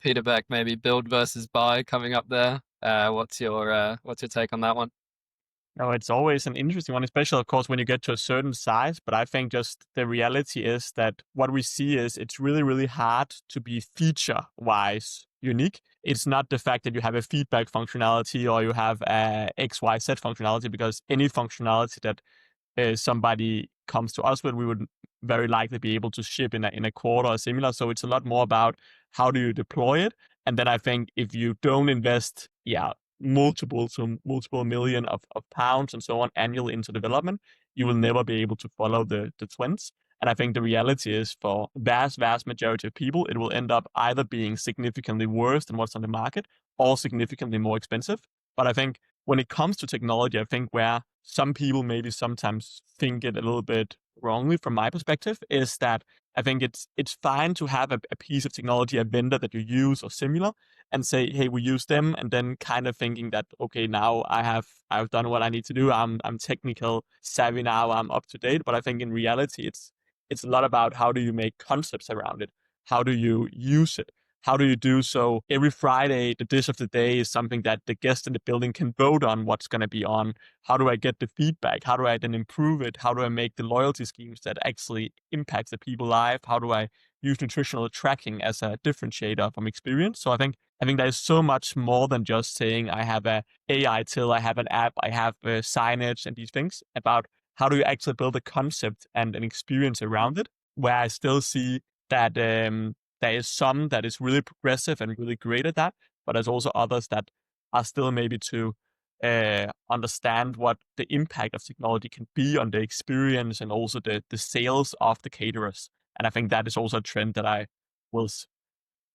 Peter Beck, maybe build versus buy coming up there. What's your take on that one? No, it's always an interesting one, especially of course when you get to a certain size. But I think just the reality is that what we see is it's really, really hard to be feature wise unique. It's not the fact that you have a feedback functionality or you have a XYZ functionality, because any functionality that somebody comes to us with, we would very likely be able to ship in a quarter or similar. So it's a lot more about how do you deploy it. And then I think if you don't invest, multiple million of pounds and so on annually into development, you will never be able to follow the trends. And I think the reality is for vast majority of people, it will end up either being significantly worse than what's on the market or significantly more expensive. But I think when it comes to technology, I think where some people maybe sometimes think it a little bit wrongly from my perspective is that I think it's fine to have a piece of technology, a vendor that you use or similar, and say, hey, we use them, and then kind of thinking that okay, now I've done what I need to do. I'm technical savvy now. I'm up to date. But I think in reality, it's a lot about how do you make concepts around it, how do you use it, how do you do so every Friday, the dish of the day is something that the guests in the building can vote on what's going to be on. How do I get the feedback? How do I then improve it? How do I make the loyalty schemes that actually impact the people live? How do I use nutritional tracking as a differentiator from experience? So I think there's so much more than just saying I have a AI till, I have an app, I have signage and these things about how do you actually build a concept and an experience around it, where I still see that there is some that is really progressive and really great at that, but there's also others that are still maybe to understand what the impact of technology can be on the experience and also the sales of the caterers. And I think that is also a trend that I will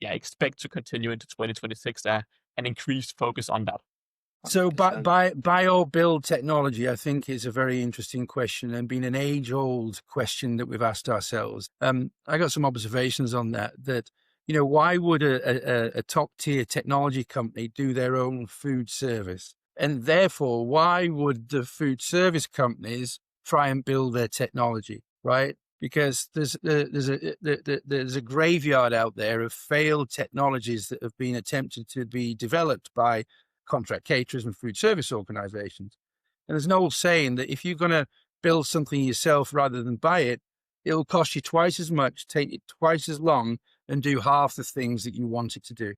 expect to continue into 2026, an increased focus on that. So, 100%. buy or build technology, I think, is a very interesting question and been an age-old question that we've asked ourselves. I got some observations on that. Why would a top-tier technology company do their own food service? And therefore, why would the food service companies try and build their technology, right? Because there's a graveyard out there of failed technologies that have been attempted to be developed by contract caterers and food service organizations. And there's an old saying that if you're going to build something yourself rather than buy it, it'll cost you twice as much, take it twice as long, and do half the things that you want it to do.